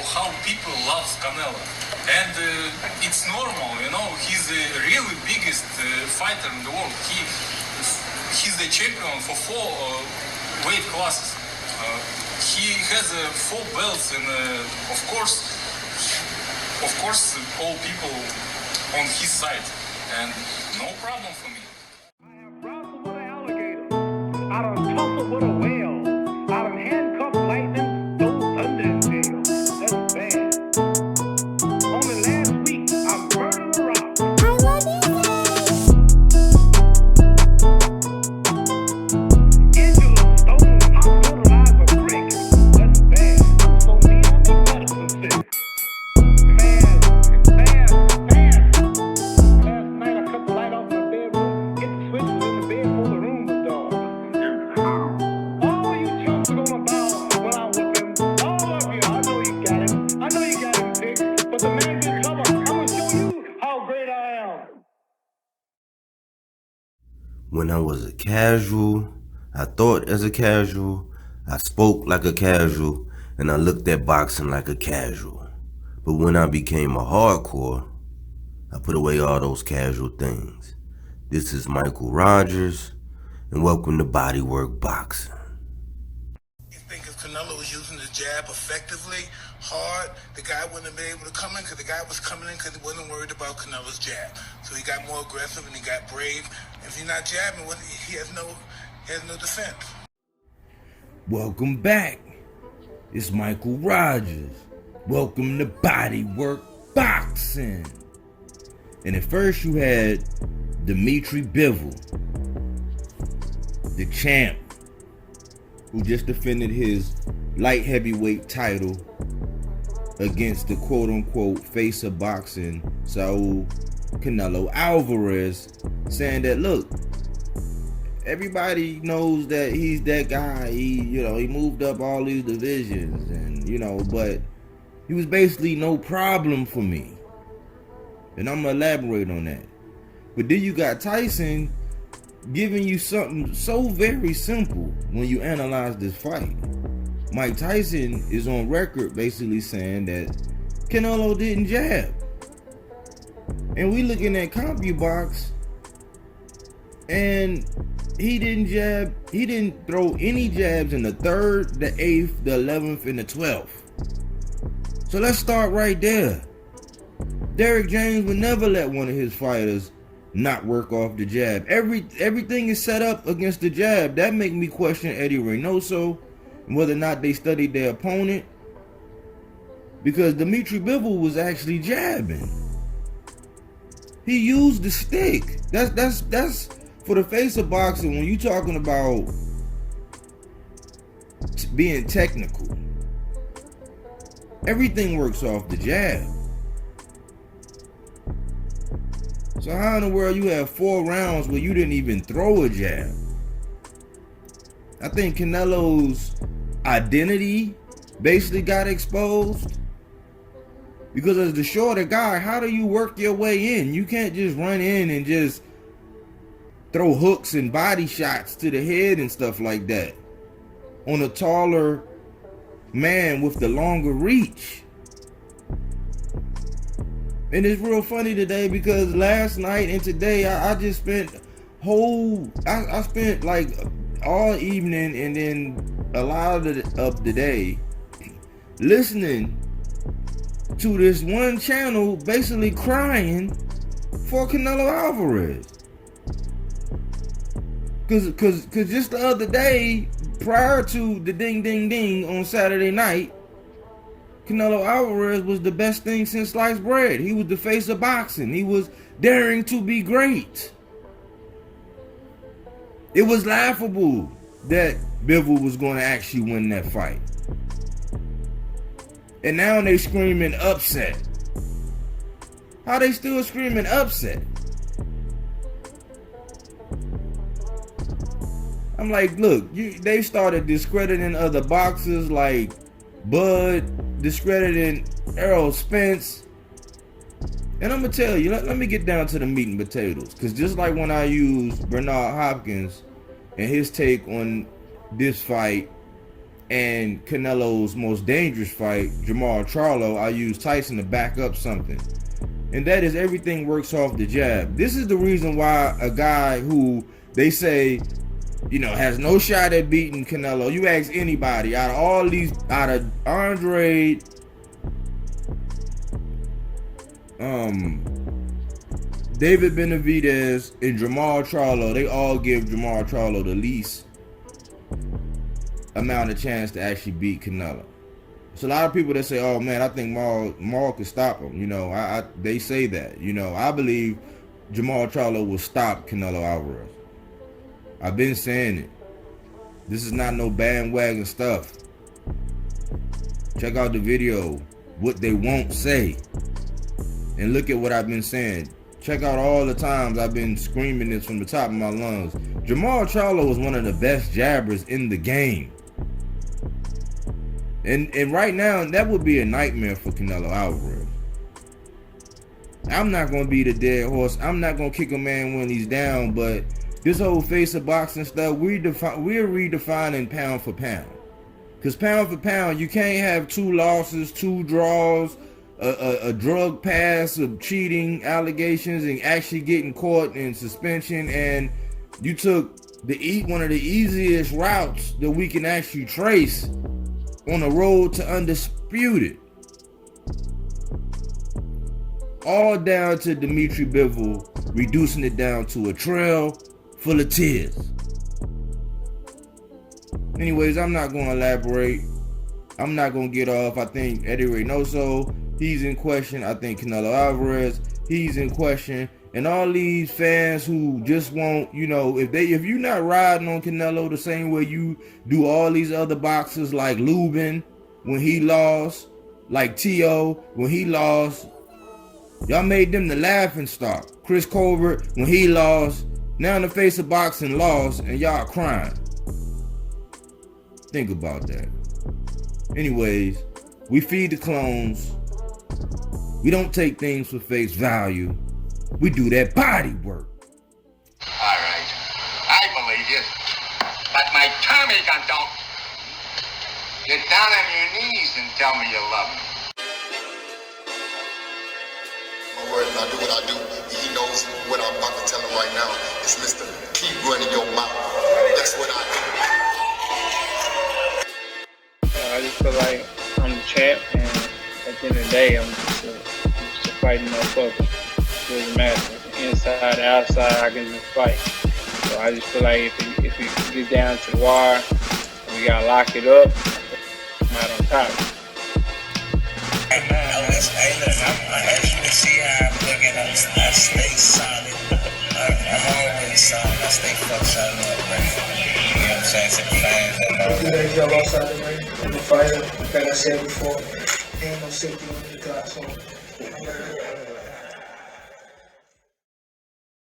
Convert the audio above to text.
how people love Canelo. And it's normal, you know, he's the really biggest fighter in the world. He's the champion for 4 weight classes. He has 4 belts, and of course, all people on his side, and no problem for me. I done tussled with a whale. I done handcuffed lightning, those thunder and hail. That's bad. Only last week, I murdered a rock. I love you. Angela Stone hospitalized a brick. That's bad. So me, I make medicine sick. Fast. Last night, I cut the light off in the bedroom, hit the switches in the bed before the room was dark. All you chumps are gonna bow when I whip him. All of you, I know you got him. I know you got him picked, but the man's in trouble. I'm gonna show you how great I am. When I was a casual, I thought as a casual, I spoke like a casual, and I looked at boxing like a casual. But when I became a hardcore, I put away all those casual things. This is Michael Rogers, and welcome to BodyWork Boxing. You think if Canelo was using the jab effectively, hard, the guy wouldn't have been able to come in, because the guy was coming in because he wasn't worried about Canelo's jab. So he got more aggressive and he got brave. If you're not jabbing, he has no defense. Welcome back. It's Michael Rogers. Welcome to BodyWork Boxing. And at first you had Dmitry Bivol, the champ, who just defended his light heavyweight title against the quote-unquote face of boxing, Saul Canelo Alvarez, saying that, look, everybody knows that he's that guy. He moved up all these divisions, and but he was basically no problem for me. And I'm gonna elaborate on that. But then you got Tyson giving you something so very simple when you analyze this fight. Mike Tyson is on record basically saying that Canelo didn't jab. And we looking at CompuBox, and he didn't jab. He didn't throw any jabs in the 3rd, the 8th, the 11th, and the 12th. So let's start right there. Derrick James would never let one of his fighters not work off the jab. Everything is set up against the jab. That make me question Eddie Reynoso and whether or not they studied their opponent, because Dmitry Bivol was actually jabbing. He used the stick. That's for the face of boxing. When you talking about being technical, everything works off the jab. So how in the world you have 4 rounds where you didn't even throw a jab? I think Canelo's identity basically got exposed, because as the shorter guy, how do you work your way in? You can't just run in and just throw hooks and body shots to the head and stuff like that on a taller man with the longer reach. And it's real funny today, because last night and today I just spent I spent like all evening and then a lot of the day listening to this one channel basically crying for Canelo Alvarez. Cause just the other day, prior to the ding ding ding on Saturday night, Canelo Alvarez was the best thing since sliced bread. He was the face of boxing. He was daring to be great. It was laughable that Bivol was going to actually win that fight. And now they screaming upset. How they still screaming upset? I'm like, look, they started discrediting other boxers like Bud, discrediting Errol Spence. And I'm going to tell you, let me get down to the meat and potatoes. Because just like when I used Bernard Hopkins and his take on this fight and Canelo's most dangerous fight, Jamal Charlo, I used Tyson to back up something. And that is everything works off the jab. This is the reason why a guy who they say, you know, has no shot at beating Canelo. You ask anybody out of all these, out of Andre, David Benavidez and Jamal Charlo, they all give Jamal Charlo the least amount of chance to actually beat Canelo. So a lot of people that say, "Oh man, I think Maul could stop him." You know, they say that. You know, I believe Jamal Charlo will stop Canelo Alvarez. I've been saying it. This is not no bandwagon stuff. Check out the video, what they won't say, and look at what I've been saying. Check out all the times I've been screaming this from the top of my lungs. Jamal Charlo is one of the best jabbers in the game. And right now, that would be a nightmare for Canelo Alvarez. I'm not going to be the dead horse. I'm not going to kick a man when he's down, but this whole face of boxing stuff, we're redefining pound for pound. Because pound for pound, you can't have 2 losses, 2 draws, a drug pass of cheating allegations and actually getting caught in suspension, and you took one of the easiest routes that we can actually trace on the road to undisputed. All down to Dmitry Bivol reducing it down to a trail full of tears. Anyways, I'm not going to elaborate. I'm not going to get off. I think Eddie Reynoso, he's in question. I think Canelo Alvarez, he's in question. And all these fans who just won't, you know, if you're not riding on Canelo the same way you do all these other boxers like Lubin when he lost, like T.O. when he lost, y'all made them the laughing stock. Chris Colbert when he lost, now in the face of boxing lost, and y'all crying. Think about that. Anyways, we feed the clones. We don't take things for face value. We do that body work. All right, I believe you, but my Tommy gun don't. Get down on your knees and tell me you love me. My word, I do what I do. He knows what I'm about to tell him right now. It's Mr. Keep running your mouth. That's what I do. I just feel like I'm the champ, and at the end of the day, I'm just a fighting motherfucker. It doesn't matter. Inside, outside, I can just fight. So I just feel like if it gets down to the wire, we gotta lock it up, I'm out on top. Hey, look, as you can see how I'm looking, I stay solid. I'm always solid. I stay fuck solid on the ring. You know what I'm saying? To the fans and all. You guys jump outside the ring in the fighter, like I said before. Ain't no safety on the clock, so